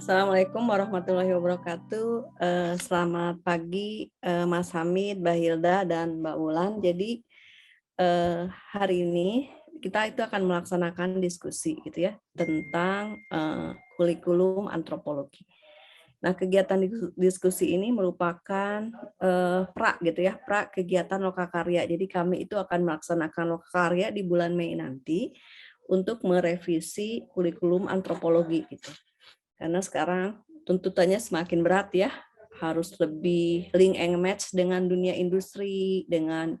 Assalamualaikum warahmatullahi wabarakatuh. Selamat pagi Mas Hamid, Mbak Hilda, dan Mbak Wulan. Jadi hari ini kita itu akan melaksanakan diskusi gitu ya tentang kurikulum antropologi. Nah, kegiatan diskusi ini merupakan pra gitu ya, pra kegiatan lokakarya. Jadi kami itu akan melaksanakan lokakarya di bulan Mei nanti untuk merevisi kurikulum antropologi gitu. Karena sekarang tuntutannya semakin berat ya, harus lebih link and match dengan dunia industri, dengan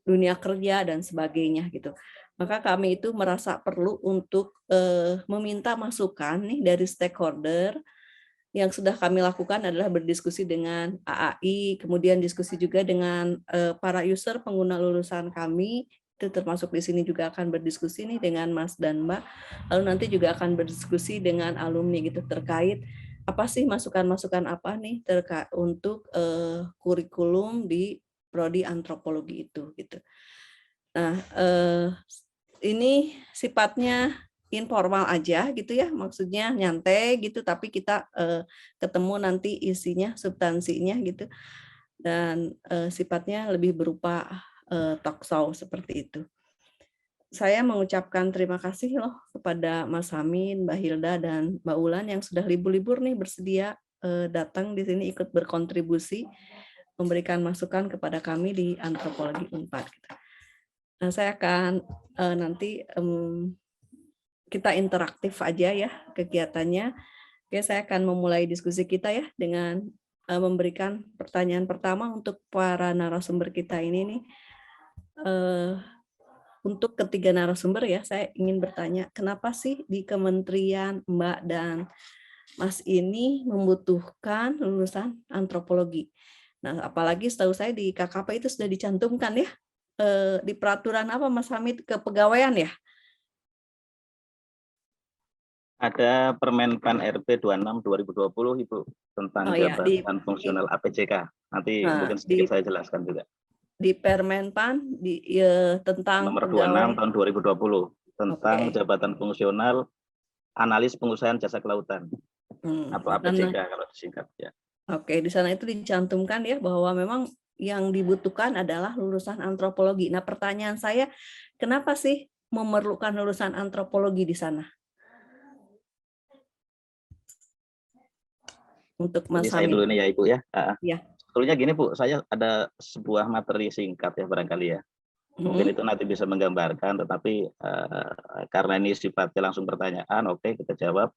dunia kerja dan sebagainya gitu. Maka kami itu merasa perlu untuk meminta masukan nih dari stakeholder. Yang sudah kami lakukan adalah berdiskusi dengan AAI, kemudian diskusi juga dengan para user pengguna lulusan kami, itu termasuk di sini juga akan berdiskusi nih dengan Mas dan Mbak. Lalu nanti juga akan berdiskusi dengan alumni gitu terkait apa sih masukan-masukan apa nih terkait untuk kurikulum di prodi antropologi itu gitu. Nah, ini sifatnya informal aja gitu ya, maksudnya nyantai gitu, tapi kita ketemu nanti isinya, substansinya gitu, dan sifatnya lebih berupa talk show seperti itu. Saya mengucapkan terima kasih loh kepada Mas Hamid, Mbak Hilda, dan Mbak Ulan yang sudah libur-libur nih bersedia datang di sini ikut berkontribusi, memberikan masukan kepada kami di Antropologi Unpad. Nah, saya akan nanti kita interaktif aja ya kegiatannya. Oke, saya akan memulai diskusi kita ya dengan memberikan pertanyaan pertama untuk para narasumber kita ini nih. Untuk ketiga narasumber ya, saya ingin bertanya, kenapa sih di Kementerian Mbak dan Mas ini membutuhkan lulusan antropologi? Nah, apalagi setahu saya di KKP itu sudah dicantumkan ya, di peraturan apa Mas Hamid, kepegawaian ya? Ada Permenpan RP 26 2020 Ibu tentang jabatan fungsional APJK. Nanti mungkin sedikit saya jelaskan juga. Di Permenpan tentang nomor 26 tahun 2020 tentang jabatan fungsional analis pengusahaan jasa kelautan atau APJK kalau disingkat ya. Oke, di sana itu dicantumkan ya bahwa memang yang dibutuhkan adalah lulusan antropologi. Nah, pertanyaan saya, kenapa sih memerlukan lulusan antropologi di sana? Untuk Mas Jadi saya dulu nih ya Ibu ya. Ya. Sebetulnya gini Bu, saya ada sebuah materi singkat ya barangkali ya. Mungkin itu nanti bisa menggambarkan, tetapi karena ini sifatnya langsung pertanyaan, oke kita jawab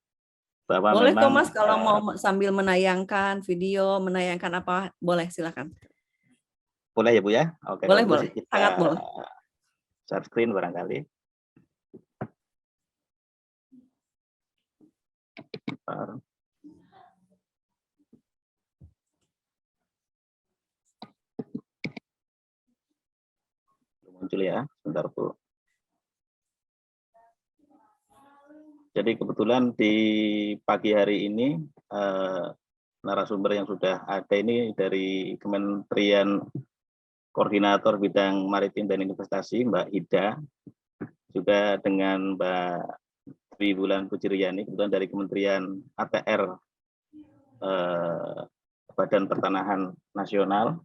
bahwa boleh memang. Boleh Mas, kalau mau sambil menayangkan video, menayangkan apa, boleh silakan. Boleh ya Bu ya? Oke, boleh, kalau boleh. kita Sangat boleh. Share screen barangkali. Muncul ya, sebentar Bu. Jadi kebetulan di pagi hari ini narasumber yang sudah ada ini dari Kementerian Koordinator Bidang Maritim dan Investasi Mbak Ida, juga dengan Mbak Dwi Wulan Pujiryani kebetulan dari Kementerian ATR Badan Pertanahan Nasional,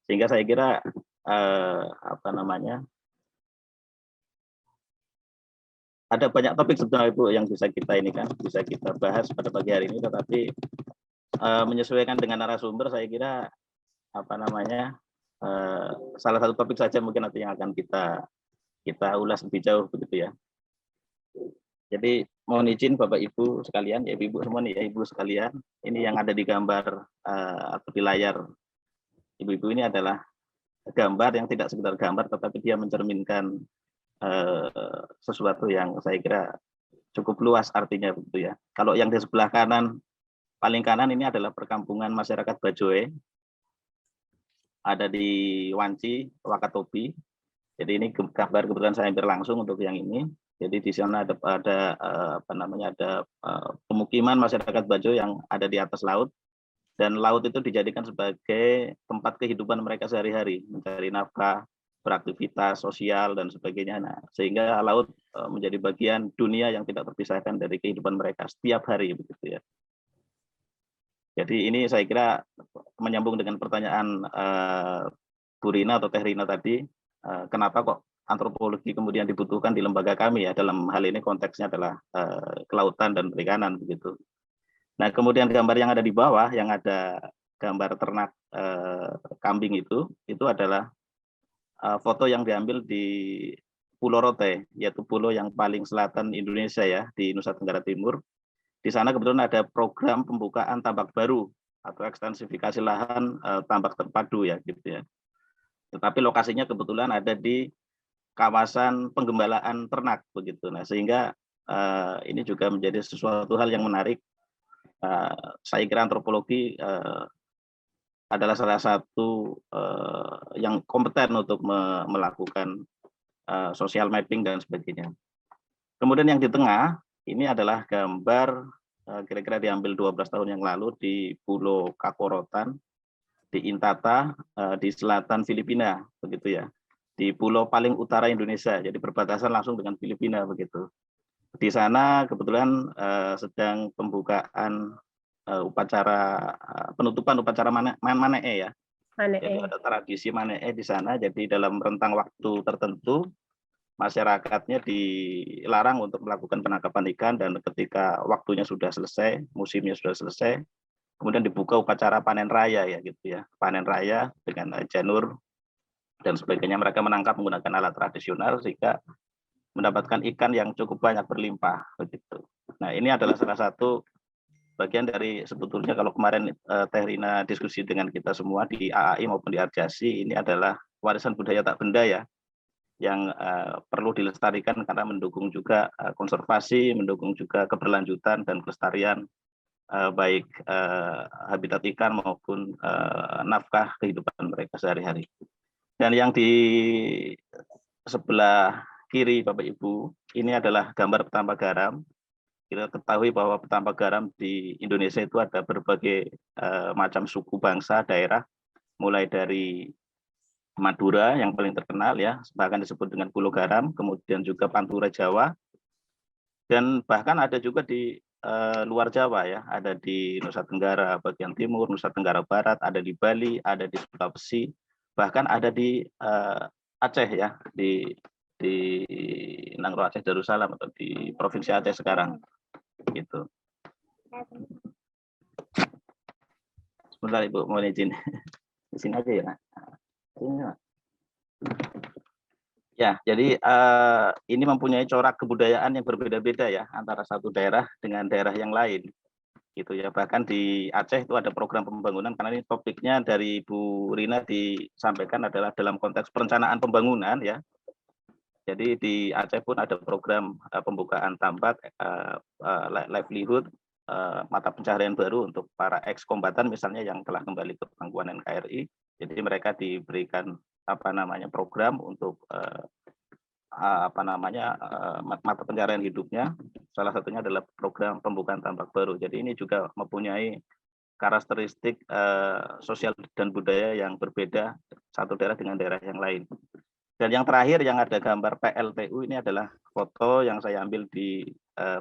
sehingga saya kira ada banyak topik sebetulnya Ibu yang bisa kita ini kan bisa kita bahas pada pagi hari ini, tetapi menyesuaikan dengan narasumber saya kira salah satu topik saja mungkin nanti yang akan kita ulas lebih jauh begitu ya. Jadi mohon izin Bapak Ibu sekalian, ya Ibu semua nih ya Ibu sekalian, ini yang ada di gambar atau di layar Ibu-ibu ini adalah gambar yang tidak sekedar gambar, tetapi dia mencerminkan sesuatu yang saya kira cukup luas artinya begitu ya. Kalau yang di sebelah kanan, paling kanan ini adalah perkampungan masyarakat Bajoe, ada di Wanci, Wakatobi. Jadi ini gambar kebetulan saya hampir langsung untuk yang ini. Jadi di sana ada pemukiman masyarakat Bajoe yang ada di atas laut, dan laut itu dijadikan sebagai tempat kehidupan mereka sehari-hari, mencari nafkah, beraktivitas sosial dan sebagainya. Nah, sehingga laut menjadi bagian dunia yang tidak terpisahkan dari kehidupan mereka setiap hari begitu ya. Jadi ini saya kira menyambung dengan pertanyaan Bu Rina atau Teh Rina tadi, kenapa kok antropologi kemudian dibutuhkan di lembaga kami ya, dalam hal ini konteksnya adalah kelautan dan perikanan begitu. Nah kemudian gambar yang ada di bawah, yang ada gambar ternak kambing itu adalah foto yang diambil di Pulau Rote, yaitu pulau yang paling selatan Indonesia ya, di Nusa Tenggara Timur. Di sana kebetulan ada program pembukaan tambak baru atau ekstensifikasi lahan tambak terpadu ya gitu ya. Tetapi lokasinya kebetulan ada di kawasan penggembalaan ternak begitu. Nah, sehingga ini juga menjadi sesuatu hal yang menarik. Saya kira antropologi adalah salah satu yang kompeten untuk melakukan social mapping dan sebagainya. Kemudian yang di tengah ini adalah gambar kira-kira diambil 12 tahun yang lalu di Pulau Kakorotan, di Intata, di selatan Filipina, begitu ya. Di pulau paling utara Indonesia, jadi berbatasan langsung dengan Filipina, begitu. Di sana kebetulan sedang pembukaan upacara penutupan upacara Manee ya. Jadi ada tradisi Manee di sana, jadi dalam rentang waktu tertentu masyarakatnya dilarang untuk melakukan penangkapan ikan, dan ketika waktunya sudah selesai, musimnya sudah selesai, kemudian dibuka upacara panen raya ya gitu ya, panen raya dengan janur dan sebagainya. Mereka menangkap menggunakan alat tradisional sehingga mendapatkan ikan yang cukup banyak berlimpah begitu. Nah ini adalah salah satu bagian dari sebetulnya kalau kemarin Teh Rina diskusi dengan kita semua di AAI maupun di Arjasi, ini adalah warisan budaya tak benda ya, yang perlu dilestarikan karena mendukung juga konservasi, mendukung juga keberlanjutan dan kelestarian baik habitat ikan maupun nafkah kehidupan mereka sehari-hari. Dan yang di sebelah kiri Bapak Ibu, ini adalah gambar petambak garam. Kita ketahui bahwa petambak garam di Indonesia itu ada berbagai macam suku bangsa, daerah, mulai dari Madura yang paling terkenal ya, bahkan disebut dengan Pulau Garam, kemudian juga Pantura Jawa, dan bahkan ada juga di luar Jawa ya, ada di Nusa Tenggara bagian timur, Nusa Tenggara Barat, ada di Bali, ada di Sulawesi, bahkan ada di Aceh ya, di Nangro Aceh Darussalam atau di Provinsi Aceh sekarang gitu. Sebentar Ibu, mohon izin. Di sini aja ya. Ya, jadi ini mempunyai corak kebudayaan yang berbeda-beda ya antara satu daerah dengan daerah yang lain, gitu ya. Bahkan di Aceh itu ada program pembangunan, karena ini topiknya dari Bu Rina disampaikan adalah dalam konteks perencanaan pembangunan ya. Jadi di Aceh pun ada program pembukaan tambak, livelihood, mata pencaharian baru untuk para ex-kombatan misalnya yang telah kembali ke pangkuan NKRI. Jadi mereka diberikan program untuk mata pencaharian hidupnya. Salah satunya adalah program pembukaan tambak baru. Jadi ini juga mempunyai karakteristik sosial dan budaya yang berbeda satu daerah dengan daerah yang lain. Dan yang terakhir yang ada gambar PLTU ini adalah foto yang saya ambil di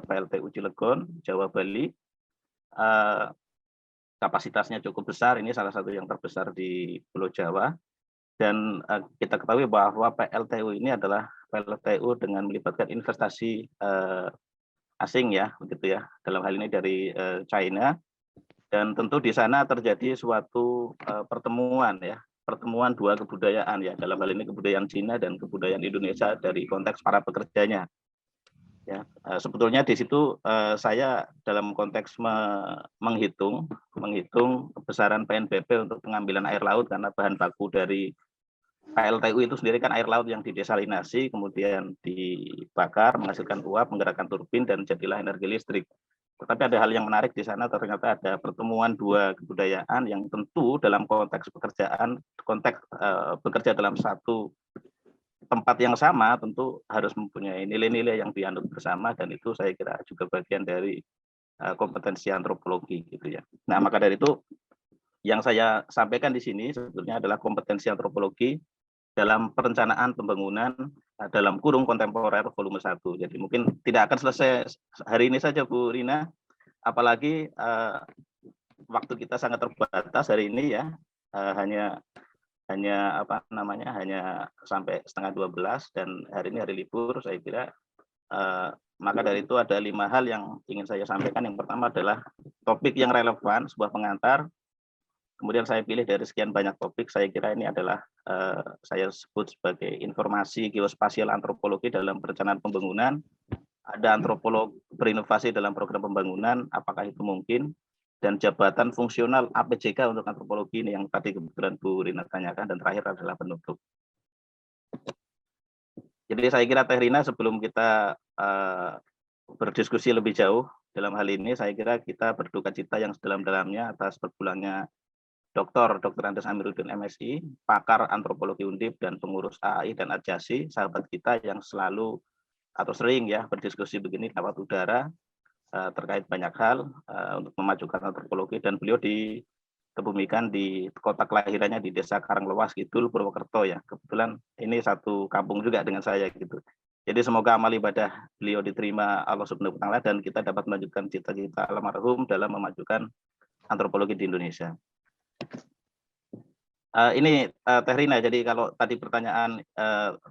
PLTU Cilegon, Jawa Bali. Kapasitasnya cukup besar, ini salah satu yang terbesar di Pulau Jawa. Dan kita ketahui bahwa PLTU ini adalah PLTU dengan melibatkan investasi asing ya, begitu ya. Dalam hal ini dari China. Dan tentu di sana terjadi suatu pertemuan ya, pertemuan dua kebudayaan ya, dalam hal ini kebudayaan Cina dan kebudayaan Indonesia dari konteks para pekerjanya. Ya, sebetulnya di situ saya dalam konteks menghitung besaran PNBP untuk pengambilan air laut, karena bahan baku dari PLTU itu sendiri kan air laut yang didesalinasi, kemudian dibakar, menghasilkan uap, menggerakkan turbin, dan jadilah energi listrik. Tetapi ada hal yang menarik di sana, ternyata ada pertemuan dua kebudayaan yang tentu dalam konteks pekerjaan, bekerja dalam satu tempat yang sama, tentu harus mempunyai nilai-nilai yang dianut bersama, dan itu saya kira juga bagian dari kompetensi antropologi gitu ya. Nah, maka dari itu yang saya sampaikan di sini sebetulnya adalah kompetensi antropologi dalam perencanaan pembangunan dalam kurung kontemporer volume 1. Jadi mungkin tidak akan selesai hari ini saja Bu Rina, apalagi waktu kita sangat terbatas hari ini ya, hanya hanya sampai setengah 12 dan hari ini hari libur. Saya kira maka dari itu ada 5 hal yang ingin saya sampaikan. Yang pertama adalah topik yang relevan, sebuah pengantar. Kemudian saya pilih dari sekian banyak topik, saya kira ini adalah saya sebut sebagai informasi geospasial antropologi dalam perencanaan pembangunan. Ada antropolog berinovasi dalam program pembangunan, apakah itu mungkin? Dan jabatan fungsional APJK untuk antropologi ini yang tadi kebetulan Bu Rina tanyakan, dan terakhir adalah penutup. Jadi saya kira Teh Rina, sebelum kita berdiskusi lebih jauh dalam hal ini, saya kira kita berduka cita yang sedalam-dalamnya atas berpulangnya Dr. Andes Amiruddin MSI, pakar antropologi Undip dan pengurus AAI dan Adjasi, sahabat kita yang selalu atau sering ya berdiskusi begini lewat udara terkait banyak hal untuk memajukan antropologi, dan beliau dikebumikan di kota kelahirannya di Desa Karanglewas Kidul, Purwokerto ya. Kebetulan ini satu kampung juga dengan saya gitu. Jadi semoga amal ibadah beliau diterima Allah Subhanahu wa taala dan kita dapat melanjutkan cita-cita almarhum dalam memajukan antropologi di Indonesia. Ini Teh Rina, jadi kalau tadi pertanyaan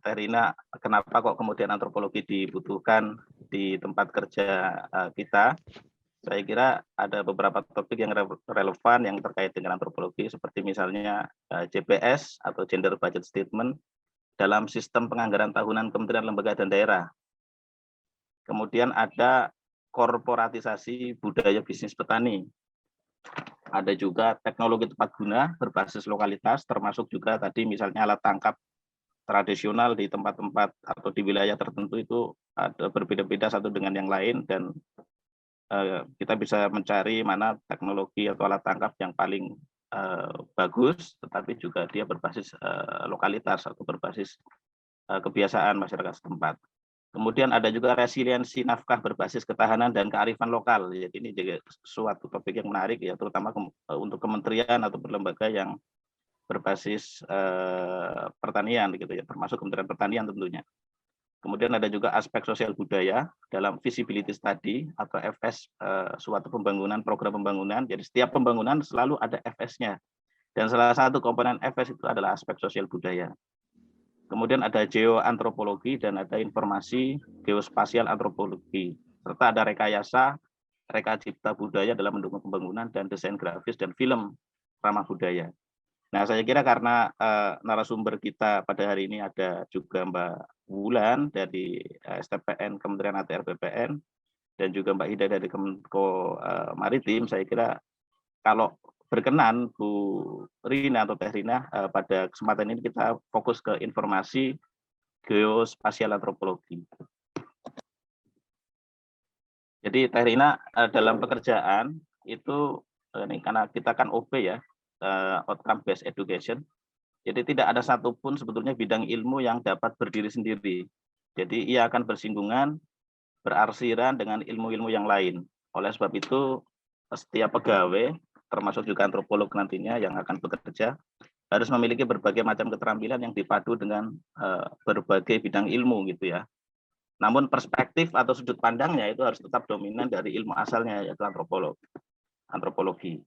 Teh Rina, kenapa kok kemudian antropologi dibutuhkan di tempat kerja kita, saya kira ada beberapa topik yang relevan yang terkait dengan antropologi, seperti misalnya JBS atau Gender Budget Statement dalam sistem penganggaran tahunan Kementerian Lembaga dan Daerah. Kemudian ada korporatisasi budaya bisnis petani. Ada juga teknologi tepat guna berbasis lokalitas, termasuk juga tadi misalnya alat tangkap tradisional di tempat-tempat atau di wilayah tertentu itu ada berbeda-beda satu dengan yang lain, dan kita bisa mencari mana teknologi atau alat tangkap yang paling bagus, tetapi juga dia berbasis lokalitas atau berbasis kebiasaan masyarakat setempat. Kemudian ada juga resiliensi nafkah berbasis ketahanan dan kearifan lokal. Jadi ini juga suatu topik yang menarik ya, terutama untuk kementerian atau lembaga yang berbasis pertanian gitu ya, termasuk Kementerian Pertanian tentunya. Kemudian ada juga aspek sosial budaya dalam visibility study atau FS suatu pembangunan, program pembangunan. Jadi setiap pembangunan selalu ada FS-nya. Dan salah satu komponen FS itu adalah aspek sosial budaya. Kemudian ada geoantropologi dan ada informasi geospasial antropologi, serta ada rekayasa, reka cipta budaya dalam mendukung pembangunan dan desain grafis dan film ramah budaya. Nah, saya kira karena narasumber kita pada hari ini ada juga Mbak Wulan dari STPN Kementerian ATR BPN dan juga Mbak Hida dari Kemenko Maritim, saya kira kalau berkenan Bu Rina atau Teh Rina, pada kesempatan ini kita fokus ke informasi geospasial antropologi. Jadi Teh Rina dalam pekerjaan itu ini karena kita kan OB ya, outcome based education. Jadi tidak ada satupun sebetulnya bidang ilmu yang dapat berdiri sendiri. Jadi ia akan bersinggungan, berarsiran dengan ilmu-ilmu yang lain. Oleh sebab itu setiap pegawai termasuk juga antropolog nantinya yang akan bekerja harus memiliki berbagai macam keterampilan yang dipadu dengan berbagai bidang ilmu gitu ya. Namun perspektif atau sudut pandangnya itu harus tetap dominan dari ilmu asalnya, yaitu antropologi.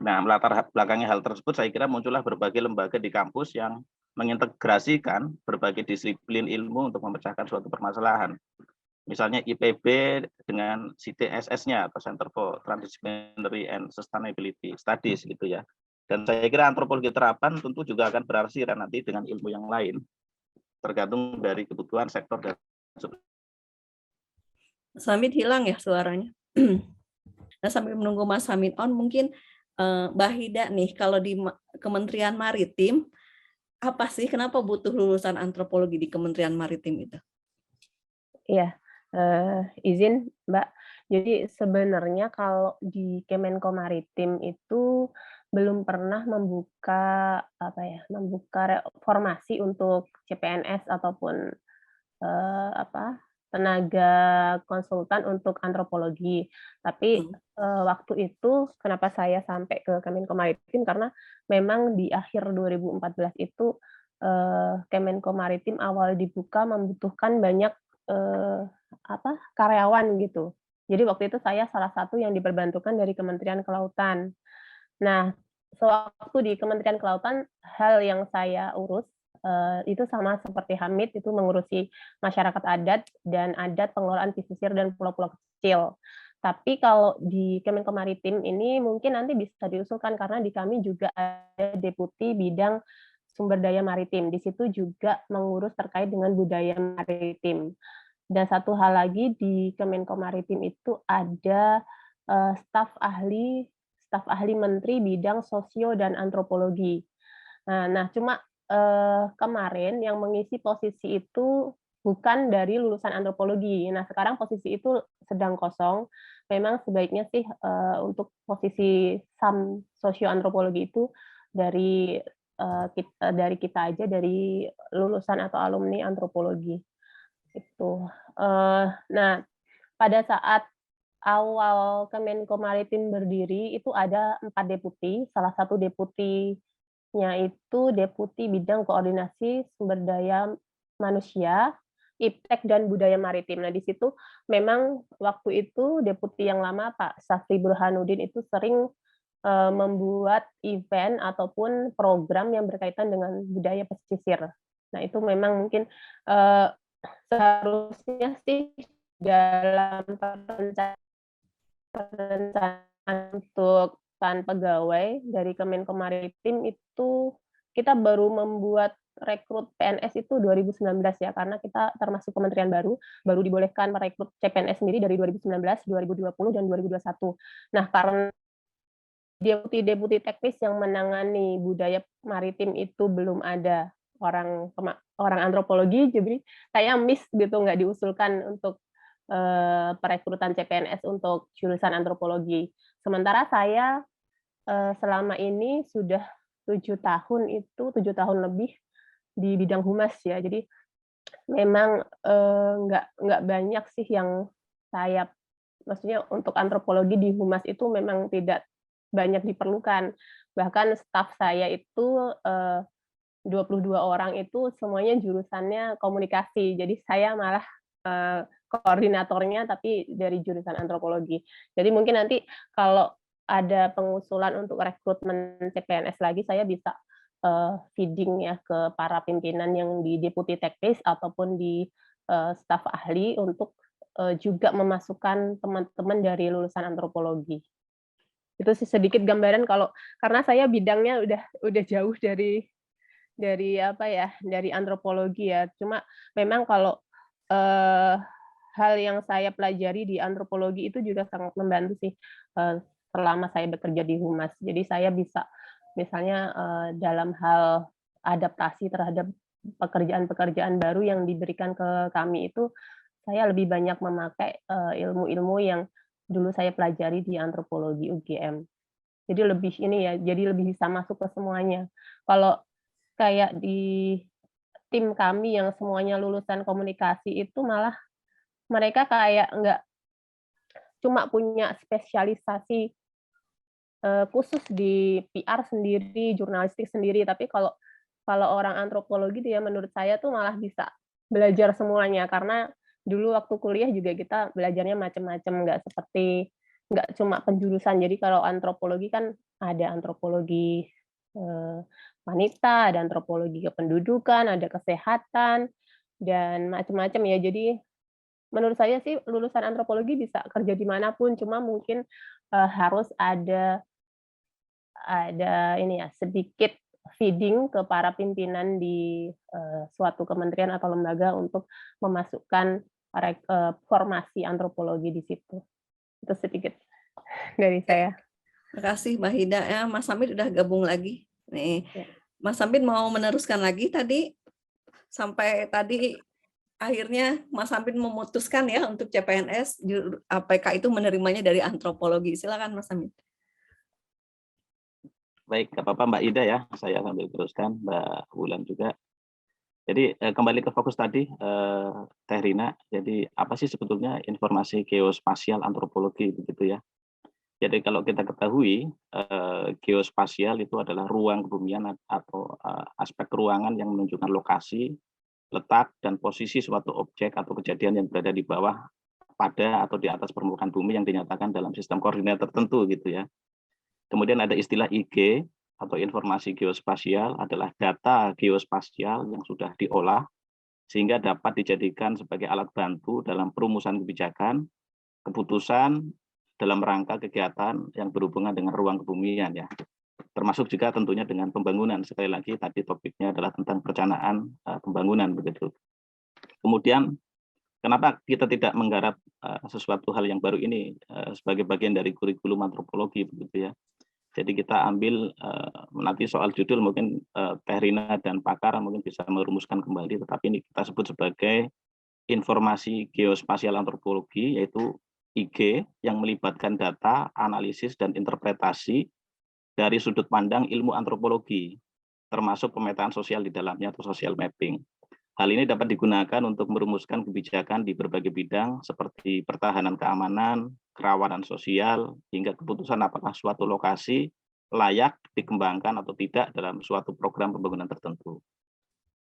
Nah, melatar belakangnya hal tersebut saya kira muncullah berbagai lembaga di kampus yang mengintegrasikan berbagai disiplin ilmu untuk memecahkan suatu permasalahan. Misalnya IPB dengan CTSS-nya atau Center for Transdisciplinary and Sustainability Studies gitu ya. Dan saya kira antropologi terapan tentu juga akan berarsiran nanti dengan ilmu yang lain, tergantung dari kebutuhan sektor dan Mas Hamid hilang ya suaranya. Nah, sambil menunggu Mas Hamid on, mungkin Mbak Hida nih, kalau di Kementerian Maritim, apa sih kenapa butuh lulusan antropologi di Kementerian Maritim itu? Iya, izin Mbak. Jadi sebenarnya kalau di Kemenko Maritim itu belum pernah membuka formasi untuk CPNS ataupun tenaga konsultan untuk antropologi. Tapi waktu itu kenapa saya sampai ke Kemenko Maritim, karena memang di akhir 2014 itu Kemenko Maritim awal dibuka membutuhkan banyak karyawan gitu. Jadi waktu itu saya salah satu yang diperbantukan dari Kementerian Kelautan. Nah, sewaktu di Kementerian Kelautan, hal yang saya urus itu sama seperti Hamid, itu mengurusi masyarakat adat dan adat pengelolaan pesisir dan pulau-pulau kecil. Tapi kalau di Kemenko Maritim ini mungkin nanti bisa diusulkan karena di kami juga ada deputi bidang sumber daya maritim. Di situ juga mengurus terkait dengan budaya maritim. Dan satu hal lagi di Kemenko Maritim itu ada staf ahli menteri bidang sosio dan antropologi. Nah, cuma kemarin yang mengisi posisi itu bukan dari lulusan antropologi. Nah, sekarang posisi itu sedang kosong. Memang sebaiknya sih untuk posisi SAM sosio-antropologi itu dari kita aja, dari lulusan atau alumni antropologi. Itu. Nah, pada saat awal Kemenko Maritim berdiri itu ada 4 deputi. Salah satu deputinya itu deputi bidang koordinasi sumber daya manusia, iptek dan budaya maritim. Nah, di situ memang waktu itu deputi yang lama Pak Safri Burhanuddin itu sering membuat event ataupun program yang berkaitan dengan budaya pesisir. Nah, itu memang mungkin seharusnya sih dalam perencanaan untuk pegawai dari Kemenko Maritim itu kita baru membuat rekrut PNS itu 2019 ya, karena kita termasuk kementerian baru dibolehkan merekrut CPNS sendiri dari 2019, 2020, dan 2021. Nah, karena deputi teknis yang menangani budaya maritim itu belum ada orang antropologi, jadi saya miss gitu, nggak diusulkan untuk perekrutan CPNS untuk jurusan antropologi. Sementara saya selama ini sudah 7 tahun lebih di bidang humas ya. Jadi memang nggak banyak sih yang saya, maksudnya untuk antropologi di humas itu memang tidak banyak diperlukan. Bahkan staf saya itu 22 orang itu semuanya jurusannya komunikasi. Jadi saya malah koordinatornya tapi dari jurusan antropologi. Jadi mungkin nanti kalau ada pengusulan untuk rekrutmen CPNS lagi, saya bisa feeding ya ke para pimpinan yang di deputi teknis ataupun di staf ahli untuk juga memasukkan teman-teman dari lulusan antropologi. Itu sih sedikit gambaran karena saya bidangnya udah jauh dari antropologi ya. Cuma memang kalau hal yang saya pelajari di antropologi itu juga sangat membantu sih selama saya bekerja di humas. Jadi saya bisa misalnya dalam hal adaptasi terhadap pekerjaan-pekerjaan baru yang diberikan ke kami itu, saya lebih banyak memakai ilmu-ilmu yang dulu saya pelajari di antropologi UGM. Jadi lebih bisa masuk ke semuanya. Kalau kayak di tim kami yang semuanya lulusan komunikasi itu malah mereka kayak nggak cuma punya spesialisasi khusus di PR sendiri, jurnalistik sendiri, tapi kalau orang antropologi dia menurut saya tuh malah bisa belajar semuanya, karena dulu waktu kuliah juga kita belajarnya macam-macam, nggak cuma penjurusan. Jadi kalau antropologi kan ada antropologi wanita, ada antropologi kependudukan, ada kesehatan, dan macam-macam ya. Jadi menurut saya sih lulusan antropologi bisa kerja dimanapun, cuma mungkin harus ada sedikit feeding ke para pimpinan di suatu kementerian atau lembaga untuk memasukkan formasi antropologi di situ. Itu sedikit dari saya. Terima kasih Mbak Hida. Ya, Mas Hamid udah gabung lagi. Nih, ya. Mas Hamid mau meneruskan lagi tadi sampai tadi akhirnya Mas Hamid memutuskan ya untuk CPNS, APK itu menerimanya dari antropologi. Silakan Mas Hamid. Baik, nggak apa-apa Mbak Ida ya, saya sambil teruskan, Mbak Wulan juga. Jadi kembali ke fokus tadi, Teh Rina, jadi apa sih sebetulnya informasi geospasial antropologi begitu ya? Jadi kalau kita ketahui geospasial itu adalah ruang kebumian atau aspek ruangan yang menunjukkan lokasi, letak, dan posisi suatu objek atau kejadian yang berada di bawah, pada, atau di atas permukaan bumi yang dinyatakan dalam sistem koordinat tertentu gitu ya. Kemudian ada istilah IG atau informasi geospasial adalah data geospasial yang sudah diolah sehingga dapat dijadikan sebagai alat bantu dalam perumusan kebijakan, keputusan dalam rangka kegiatan yang berhubungan dengan ruang kebumian ya. Termasuk juga tentunya dengan pembangunan. Sekali lagi tadi topiknya adalah tentang perencanaan pembangunan begitu. Kemudian kenapa kita tidak menggarap sesuatu hal yang baru ini sebagai bagian dari kurikulum antropologi begitu ya. Jadi kita ambil nanti soal judul mungkin Teh Rina dan pakar mungkin bisa merumuskan kembali, tetapi ini kita sebut sebagai informasi geospasial antropologi, yaitu IG yang melibatkan data, analisis, dan interpretasi dari sudut pandang ilmu antropologi, termasuk pemetaan sosial di dalamnya atau social mapping. Hal ini dapat digunakan untuk merumuskan kebijakan di berbagai bidang seperti pertahanan keamanan, kerawanan sosial, hingga keputusan apakah suatu lokasi layak dikembangkan atau tidak dalam suatu program pembangunan tertentu.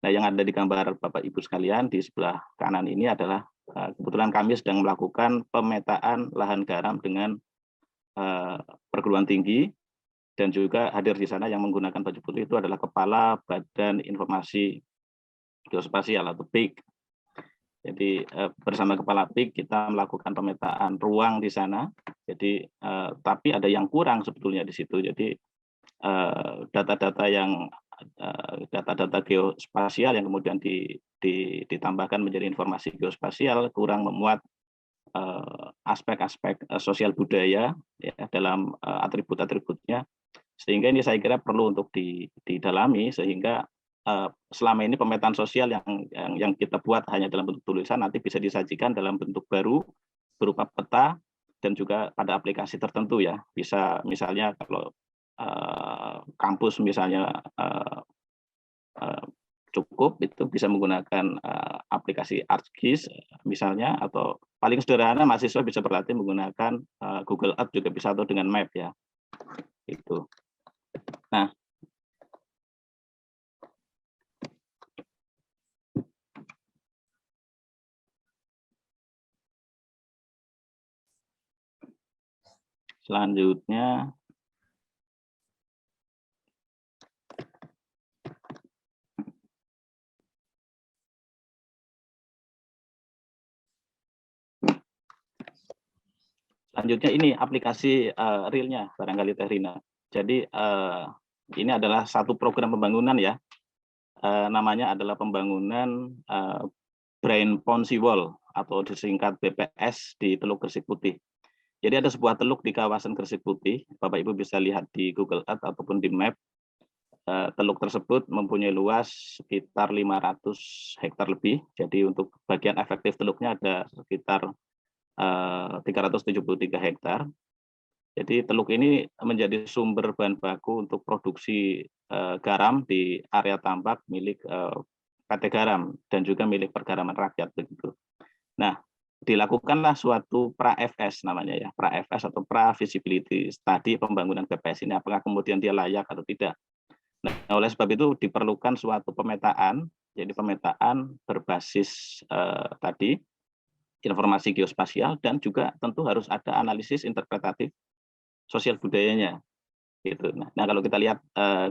Nah, yang ada di gambar Bapak Ibu sekalian di sebelah kanan ini adalah kebetulan kami sedang melakukan pemetaan lahan garam dengan perguruan tinggi, dan juga hadir di sana yang menggunakan baju putih itu adalah Kepala Badan Informasi Geospasial atau BIG. Jadi bersama Kepala BIG kita melakukan pemetaan ruang di sana. Jadi tapi ada yang kurang sebetulnya di situ. Jadi data-data yang data-data geospasial yang kemudian ditambahkan menjadi informasi geospasial kurang memuat aspek-aspek sosial budaya ya, dalam atribut-atributnya, sehingga ini saya kira perlu untuk didalami sehingga selama ini pemetaan sosial yang kita buat hanya dalam bentuk tulisan nanti bisa disajikan dalam bentuk baru berupa peta dan juga pada aplikasi tertentu ya. Bisa misalnya kalau kampus misalnya cukup itu bisa menggunakan aplikasi ArcGIS misalnya, atau paling sederhana mahasiswa bisa berlatih menggunakan Google Earth juga bisa, atau dengan map ya itu. Nah, selanjutnya ini aplikasi realnya barangkali Teh Rina. Jadi ini adalah satu program pembangunan ya, namanya adalah pembangunan Brain Pond Seawall atau disingkat BPS di Teluk Gresik Putih. Jadi ada sebuah teluk di kawasan Gresik Putih, Bapak Ibu bisa lihat di Google Earth ataupun di map. Teluk tersebut mempunyai luas sekitar 500 hektar lebih. Jadi untuk bagian efektif teluknya ada sekitar 373 hektar. Jadi teluk ini menjadi sumber bahan baku untuk produksi garam di area tambak milik PT Garam dan juga milik Pergaraman Rakyat begitu. Nah, dilakukanlah suatu pra-FS namanya ya, pra-FS atau pra-feasibility study pembangunan BPS ini, apakah kemudian dia layak atau tidak. Nah, oleh sebab itu diperlukan suatu pemetaan, jadi pemetaan berbasis tadi informasi geospasial, dan juga tentu harus ada analisis interpretatif sosial budayanya gitu. Nah, kalau kita lihat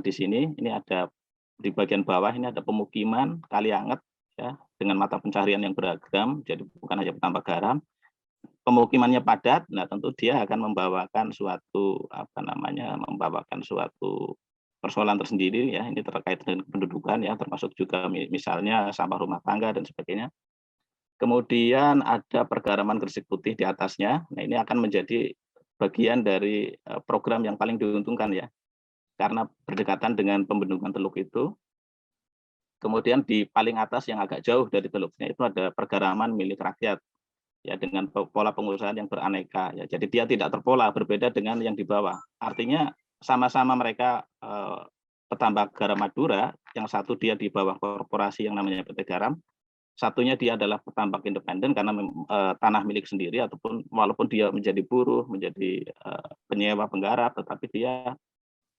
di sini, ini ada di bagian bawah ini ada pemukiman Kalianget ya, dengan mata pencaharian yang beragam, jadi bukan hanya petambak garam. Pemukimannya padat, nah tentu dia akan membawakan suatu membawakan suatu persoalan tersendiri ya, ini terkait dengan pendudukan ya, termasuk juga misalnya sampah rumah tangga dan sebagainya. Kemudian ada Pergaraman Gresik Putih di atasnya. Nah, ini akan menjadi bagian dari program yang paling diuntungkan ya, karena berdekatan dengan pembendungan teluk itu. Kemudian di paling atas yang agak jauh dari teluknya itu ada pergaraman milik rakyat ya, dengan pola pengusahaan yang beraneka ya. Jadi dia tidak terpola, berbeda dengan yang di bawah. Artinya sama-sama mereka petambak garam Madura, yang satu dia di bawah korporasi yang namanya PT Garam, satunya dia adalah petambak independen karena tanah milik sendiri, ataupun walaupun dia menjadi buruh, menjadi penyewa penggarap, tetapi dia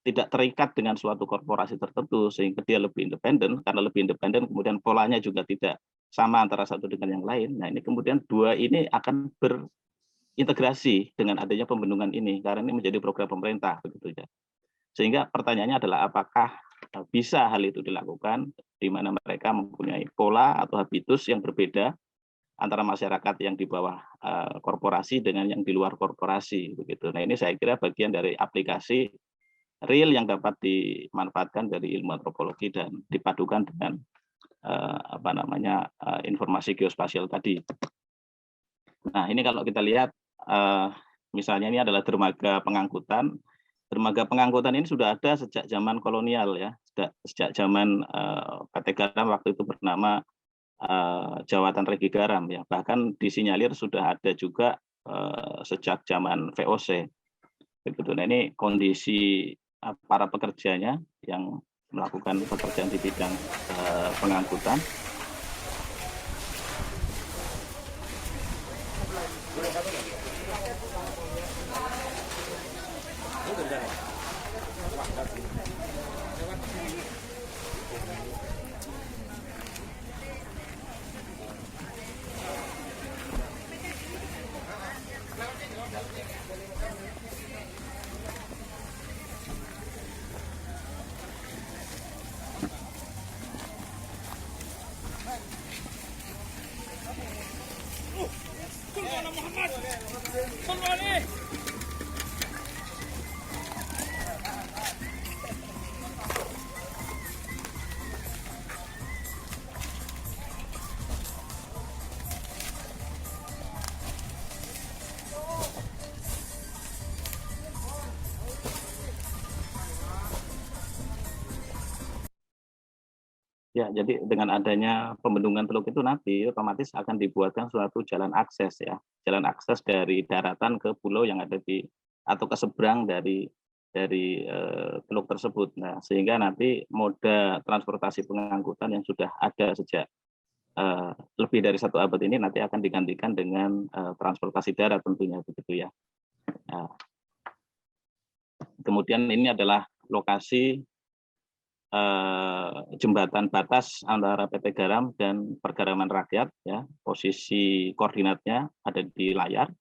tidak terikat dengan suatu korporasi tertentu sehingga dia lebih independen. Karena lebih independen kemudian polanya juga tidak sama antara satu dengan yang lain. Nah, ini kemudian dua ini akan berintegrasi dengan adanya pembendungan ini karena ini menjadi program pemerintah begitu ya. Sehingga pertanyaannya adalah apakah bisa hal itu dilakukan di mana mereka mempunyai pola atau habitus yang berbeda antara masyarakat yang di bawah korporasi dengan yang di luar korporasi begitu. Nah, ini saya kira bagian dari aplikasi real yang dapat dimanfaatkan dari ilmu antropologi dan dipadukan dengan informasi geospasial tadi. Nah, ini kalau kita lihat misalnya ini adalah dermaga pengangkutan. Dermaga pengangkutan ini sudah ada sejak zaman kolonial ya, sejak zaman PT Garam waktu itu bernama Jawatan Regi Garam ya. Bahkan disinyalir sudah ada juga sejak zaman VOC. Begitu. Nah, ini kondisi para pekerjanya yang melakukan pekerjaan di bidang pengangkutan. Ya, jadi dengan adanya pembendungan teluk itu nanti otomatis akan dibuatkan suatu jalan akses ya, jalan akses dari daratan ke pulau yang ada di atau ke seberang dari teluk tersebut. Nah, sehingga nanti moda transportasi pengangkutan yang sudah ada sejak lebih dari 1 abad ini nanti akan digantikan dengan transportasi darat tentunya begitu ya. Nah, kemudian ini adalah lokasi jembatan batas antara PT Garam dan Pergaraman Rakyat ya, posisi koordinatnya ada di layar.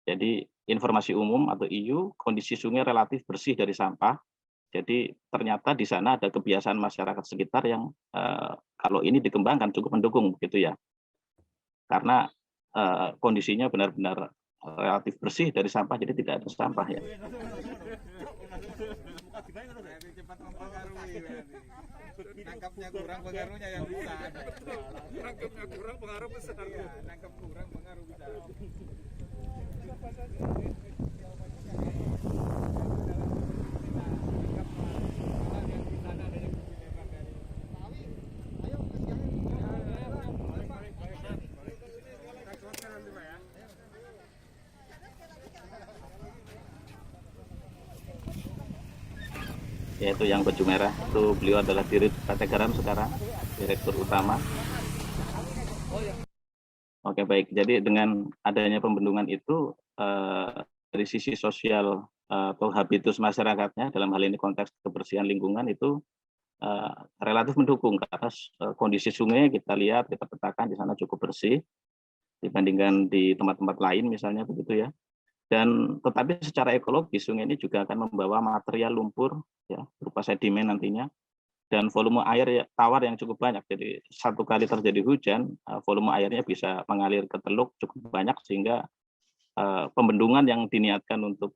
Jadi informasi umum atau IU, kondisi sungai relatif bersih dari sampah. Jadi ternyata di sana ada kebiasaan masyarakat sekitar yang kalau ini dikembangkan cukup mendukung begitu ya. Karena kondisinya benar-benar relatif bersih dari sampah, jadi tidak ada sampah ya. Nangkapnya kurang, pengaruhnya yang besar. Nangkapnya kurang, pengaruh besar. Nangkap kurang, pengaruh besar. Yaitu yang baju merah itu beliau adalah Dirut PT Garam sekarang, direktur utama. Oke, baik, jadi dengan adanya pembendungan itu dari sisi sosial atau habitus masyarakatnya dalam hal ini konteks kebersihan lingkungan itu relatif mendukung karena kondisi sungai kita lihat, kita petakan di sana cukup bersih dibandingkan di tempat-tempat lain misalnya begitu ya. Dan tetapi secara ekologis sungai ini juga akan membawa material lumpur ya berupa sedimen nantinya dan volume air tawar yang cukup banyak. Jadi satu kali terjadi hujan volume airnya bisa mengalir ke teluk cukup banyak sehingga pembendungan yang diniatkan untuk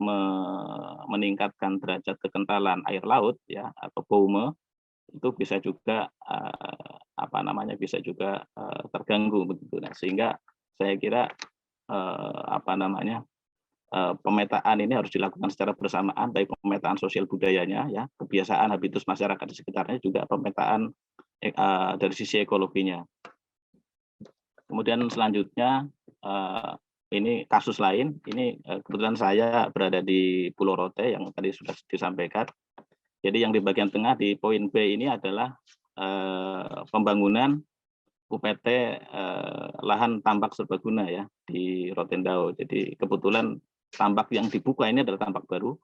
meningkatkan derajat kekentalan air laut ya atau volume itu bisa juga terganggu begitu. Nah, sehingga saya kira pemetaan ini harus dilakukan secara bersamaan, baik pemetaan sosial budayanya, ya, kebiasaan habitus masyarakat di sekitarnya, juga pemetaan dari sisi ekologinya. Kemudian selanjutnya ini kasus lain, ini kebetulan saya berada di Pulau Rote yang tadi sudah disampaikan. Jadi yang di bagian tengah di poin B ini adalah pembangunan UPT lahan tambak serbaguna ya di Rotendao. Jadi kebetulan tambak yang dibuka ini adalah tambak baru.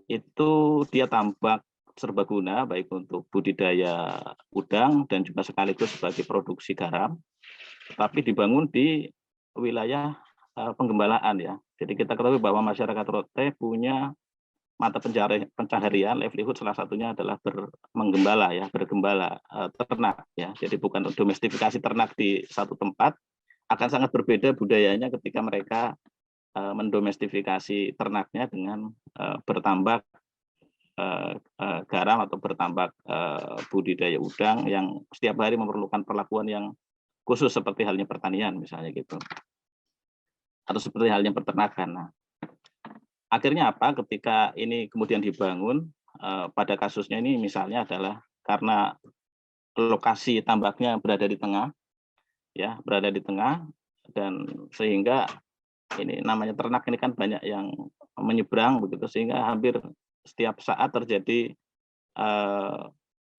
Itu dia tambak serbaguna baik untuk budidaya udang dan juga sekaligus sebagai produksi garam. Tapi dibangun di wilayah penggembalaan ya. Jadi kita ketahui bahwa masyarakat Rote punya mata pencaharian livelihood, salah satunya adalah menggembala ya, bergembala ternak ya. Jadi bukan domestifikasi ternak di satu tempat, akan sangat berbeda budayanya ketika mereka mendomestifikasi ternaknya dengan bertambak garam atau bertambak budidaya udang yang setiap hari memerlukan perlakuan yang khusus seperti halnya pertanian misalnya gitu. Atau seperti halnya peternakan. Nah, akhirnya apa? Ketika ini kemudian dibangun, pada kasusnya ini misalnya adalah karena lokasi tambaknya berada di tengah, ya berada di tengah, dan sehingga ini namanya ternak ini kan banyak yang menyeberang begitu, sehingga hampir setiap saat terjadi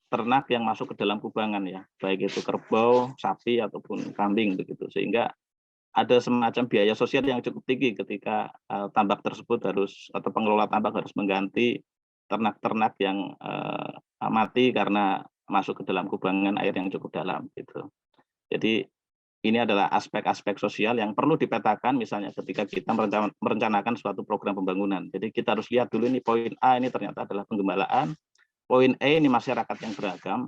ternak yang masuk ke dalam kubangan ya, baik itu kerbau, sapi ataupun kambing begitu, sehingga ada semacam biaya sosial yang cukup tinggi ketika tambak tersebut harus atau pengelola tambak harus mengganti ternak-ternak yang mati karena masuk ke dalam kubangan air yang cukup dalam gitu. Jadi ini adalah aspek-aspek sosial yang perlu dipetakan misalnya ketika kita merencanakan suatu program pembangunan. Jadi kita harus lihat dulu ini poin A ini ternyata adalah penggembalaan, poin E ini masyarakat yang beragam,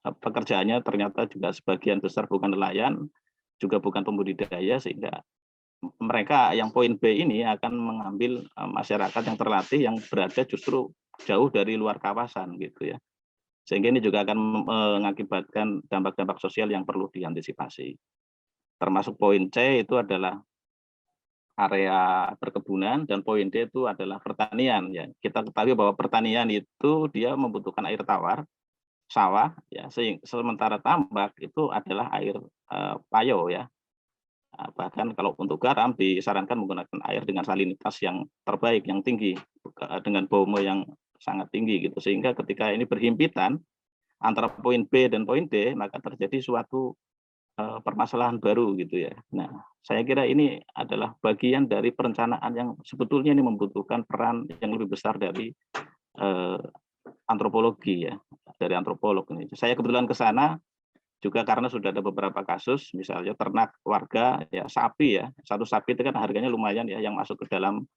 pekerjaannya ternyata juga sebagian besar bukan nelayan, juga bukan pembudidaya, sehingga mereka yang poin B ini akan mengambil masyarakat yang terlatih yang berada justru jauh dari luar kawasan gitu ya. Sehingga ini juga akan mengakibatkan dampak-dampak sosial yang perlu diantisipasi. Termasuk poin C itu adalah area perkebunan dan poin D itu adalah pertanian ya. Kita ketahui bahwa pertanian itu dia membutuhkan air tawar, sawah ya, sementara tambak itu adalah air payo ya. Bahkan kalau untuk garam disarankan menggunakan air dengan salinitas yang terbaik, yang tinggi, dengan volume yang sangat tinggi gitu, sehingga ketika ini berhimpitan antara poin B dan poin D maka terjadi suatu permasalahan baru gitu ya. Nah, saya kira ini adalah bagian dari perencanaan yang sebetulnya ini membutuhkan peran yang lebih besar dari antropologi ya, dari antropolog ini. Saya kebetulan ke sana juga karena sudah ada beberapa kasus, misalnya ternak warga ya sapi ya, satu sapi itu kan harganya lumayan ya, yang masuk ke dalam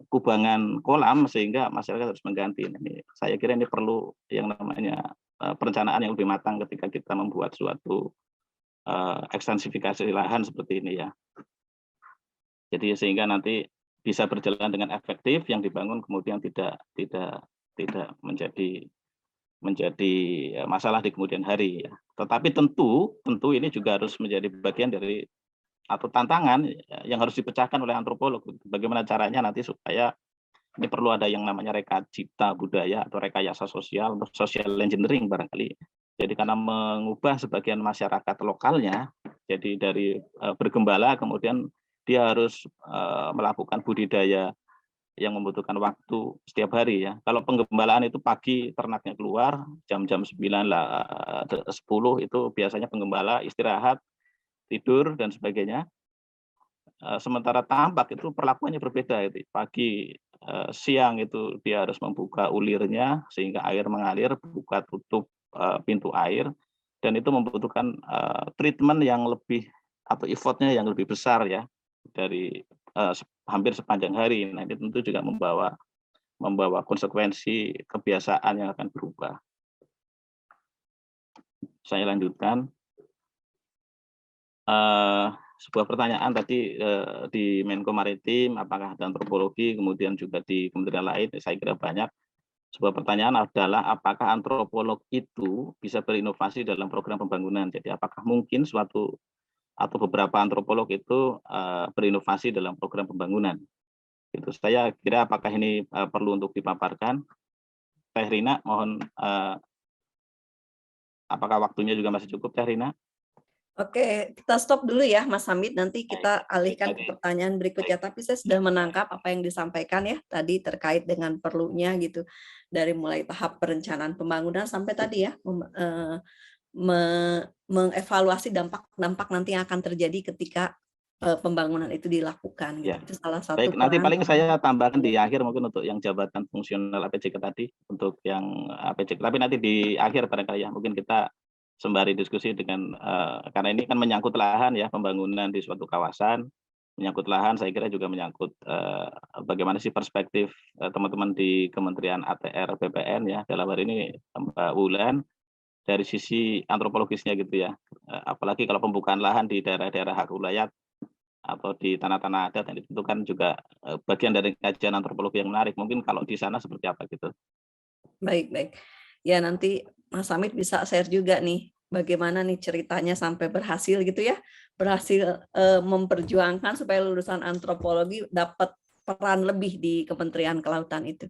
kubangan kolam sehingga masyarakat harus mengganti. Ini saya kira ini perlu yang namanya perencanaan yang lebih matang ketika kita membuat suatu ekstensifikasi lahan seperti ini ya. Jadi sehingga nanti bisa berjalan dengan efektif, yang dibangun kemudian tidak menjadi masalah di kemudian hari ya. Tetapi tentu ini juga harus menjadi bagian dari atau tantangan yang harus dipecahkan oleh antropolog. Bagaimana caranya nanti supaya ini perlu ada yang namanya reka cipta budaya atau rekayasa sosial, social engineering barangkali. Jadi karena mengubah sebagian masyarakat lokalnya, jadi dari bergembala kemudian dia harus melakukan budidaya yang membutuhkan waktu setiap hari ya. Kalau penggembalaan itu pagi ternaknya keluar, jam-jam 9 lah, 10 itu biasanya penggembala istirahat, tidur dan sebagainya. Sementara tambak itu perlakuannya berbeda itu. Pagi siang itu dia harus membuka ulirnya sehingga air mengalir, buka tutup pintu air, dan itu membutuhkan treatment yang lebih atau effortnya yang lebih besar ya dari hampir sepanjang hari. Nah, ini tentu juga membawa konsekuensi kebiasaan yang akan berubah. Saya lanjutkan. Sebuah pertanyaan tadi di Menko Maritim, apakah ada antropologi, kemudian juga di kementerian lain, saya kira banyak. Sebuah pertanyaan adalah apakah antropolog itu bisa berinovasi dalam program pembangunan. Jadi apakah mungkin suatu atau beberapa antropolog itu berinovasi dalam program pembangunan. Itu saya kira apakah ini perlu untuk dipaparkan. Teh Rina, mohon apakah waktunya juga masih cukup, Teh Rina? Oke, kita stop dulu ya Mas Hamid, nanti kita alihkan ke pertanyaan berikutnya. Tapi saya sudah menangkap apa yang disampaikan ya tadi terkait dengan perlunya gitu, dari mulai tahap perencanaan pembangunan sampai tadi ya mengevaluasi dampak-dampak nanti yang akan terjadi ketika pembangunan itu dilakukan. Gitu. Ya. Itu salah satu Baik, nanti peran. paling saya tambahkan di akhir mungkin untuk yang jabatan fungsional APJK tadi, untuk yang APJK. Tapi nanti di akhir barangkali ya, mungkin kita sembari diskusi dengan, karena ini kan menyangkut lahan ya, pembangunan di suatu kawasan, menyangkut lahan, saya kira juga menyangkut bagaimana sih perspektif teman-teman di Kementerian ATR BPN ya, dalam hari ini Mbak Wulan, dari sisi antropologisnya gitu ya. Apalagi kalau pembukaan lahan di daerah-daerah hak wilayah atau di tanah-tanah adat, dan itu kan juga bagian dari kajian antropologi yang menarik. Mungkin kalau di sana seperti apa gitu. Baik. Ya nanti Mas Hamid bisa share juga nih bagaimana nih ceritanya sampai berhasil gitu ya. Berhasil memperjuangkan supaya lulusan antropologi dapat peran lebih di Kementerian Kelautan itu.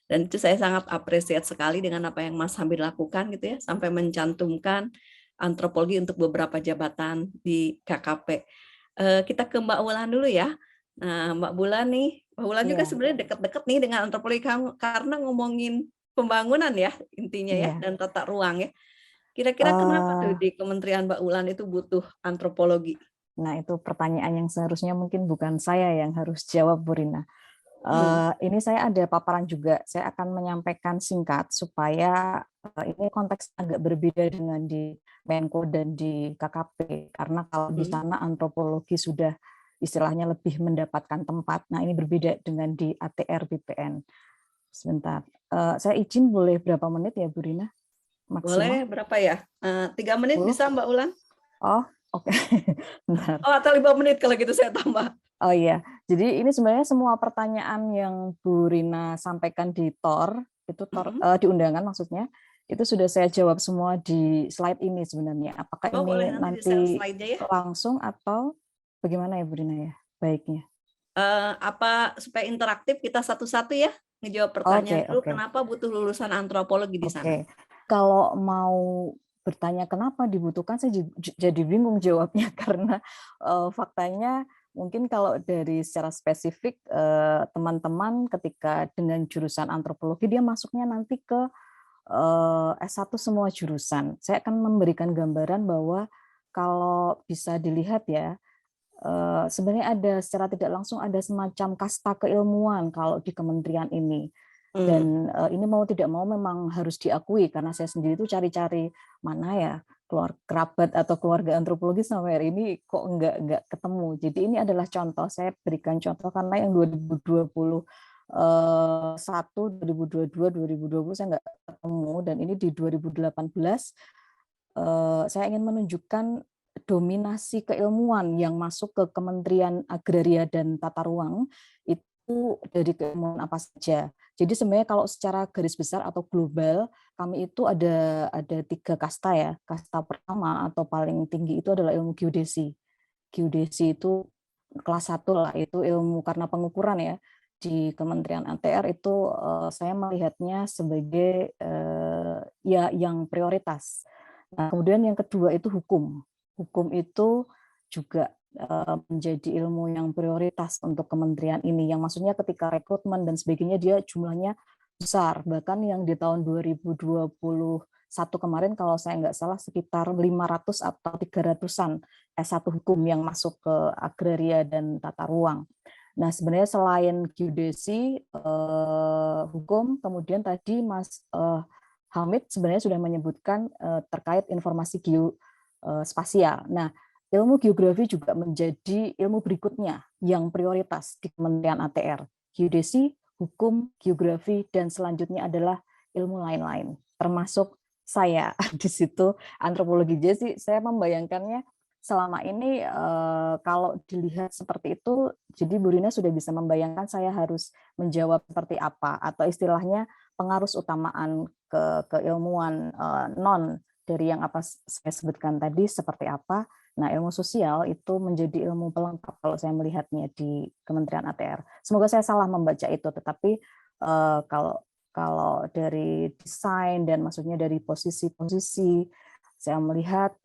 Dan itu saya sangat apresiat sekali dengan apa yang Mas Hamid lakukan gitu ya, sampai mencantumkan antropologi untuk beberapa jabatan di KKP. Kita ke Mbak Wulan dulu ya. Nah, Mbak Wulan juga sebenarnya dekat-dekat nih dengan antropologi kamu karena ngomongin pembangunan ya intinya ya, dan tata ruang ya. Kira-kira kenapa tuh di Kementerian Mbak Wulan itu butuh antropologi? Nah, itu pertanyaan yang seharusnya mungkin bukan saya yang harus jawab, Bu Rina. Ini saya ada paparan juga. Saya akan menyampaikan singkat supaya ini konteks agak berbeda dengan di Menko dan di KKP. Karena kalau di sana antropologi sudah istilahnya lebih mendapatkan tempat. Nah, ini berbeda dengan di ATR BPN. Sebentar. Saya izin boleh berapa menit ya, Bu Rina? Maksimal? Boleh berapa ya? 3 menit 10? bisa Mbak Wulan? Oh, oke. Bentar. Oh, atau 5 menit kalau gitu saya tambah. Oh iya, jadi ini sebenarnya semua pertanyaan yang Bu Rina sampaikan di TOR, itu di undangan maksudnya, itu sudah saya jawab semua di slide ini sebenarnya. Apakah ini boleh, nanti ya? langsung atau bagaimana ya Bu Rina ya baiknya? Apa supaya interaktif kita satu-satu ya ngejawab pertanyaan dulu. Kenapa butuh lulusan antropologi di sana? Kalau mau bertanya kenapa dibutuhkan, saya jadi bingung jawabnya karena faktanya mungkin kalau dari secara spesifik teman-teman ketika dengan jurusan antropologi dia masuknya nanti ke S1 semua jurusan. Saya akan memberikan gambaran bahwa kalau bisa dilihat ya, sebenarnya ada secara tidak langsung ada semacam kasta keilmuan kalau di kementerian ini. Dan ini mau tidak mau memang harus diakui karena saya sendiri itu cari-cari mana ya kerabat atau keluarga antropologi sampai hari ini kok enggak ketemu. Jadi ini adalah contoh, saya berikan contoh karena yang 2021, 2022, 2020 saya enggak ketemu, dan ini di 2018 saya ingin menunjukkan dominasi keilmuan yang masuk ke Kementerian Agraria dan Tata Ruang itu dari keilmuan apa saja. Jadi sebenarnya kalau secara garis besar atau global, kami itu ada 3 kasta ya. Kasta pertama atau paling tinggi itu adalah ilmu geodesi. Geodesi itu kelas 1 lah, itu ilmu karena pengukuran ya. Di Kementerian ATR itu saya melihatnya sebagai ya yang prioritas. Nah, kemudian yang kedua itu hukum. Hukum itu juga menjadi ilmu yang prioritas untuk kementerian ini, yang maksudnya ketika rekrutmen dan sebagainya dia jumlahnya besar, bahkan yang di tahun 2021 kemarin kalau saya nggak salah sekitar 500 atau 300-an S1 hukum yang masuk ke agraria dan tata ruang. Nah sebenarnya selain geodesi, hukum, kemudian tadi Mas Hamid sebenarnya sudah menyebutkan terkait informasi geospasial. Nah, ilmu geografi juga menjadi ilmu berikutnya yang prioritas di Kementerian ATR. Geodesi, hukum, geografi, dan selanjutnya adalah ilmu lain-lain, termasuk saya di situ antropologi. Jadi saya membayangkannya selama ini kalau dilihat seperti itu, jadi Bu Rina sudah bisa membayangkan saya harus menjawab seperti apa, atau istilahnya pengarus utamaan keilmuan non dari yang apa saya sebutkan tadi seperti apa. Nah, ilmu sosial itu menjadi ilmu pelengkap kalau saya melihatnya di Kementerian ATR. Semoga saya salah membaca itu, tetapi kalau dari desain dan maksudnya dari posisi-posisi, saya melihat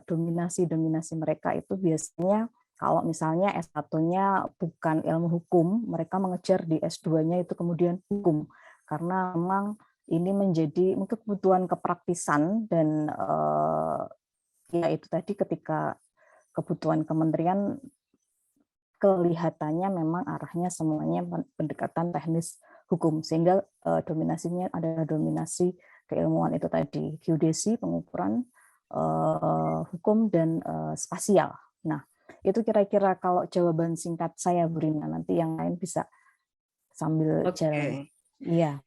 dominasi mereka itu biasanya kalau misalnya S1-nya bukan ilmu hukum, mereka mengejar di S2-nya itu kemudian hukum. Karena memang ini menjadi mungkin kebutuhan kepraktisan dan ya itu tadi ketika kebutuhan kementerian kelihatannya memang arahnya semuanya pendekatan teknis hukum, sehingga dominasinya adalah dominasi keilmuan itu tadi, geodesi, pengukuran, hukum, dan spasial. Nah, itu kira-kira kalau jawaban singkat saya, Bu Rina, nanti yang lain bisa sambil jalan. Iya.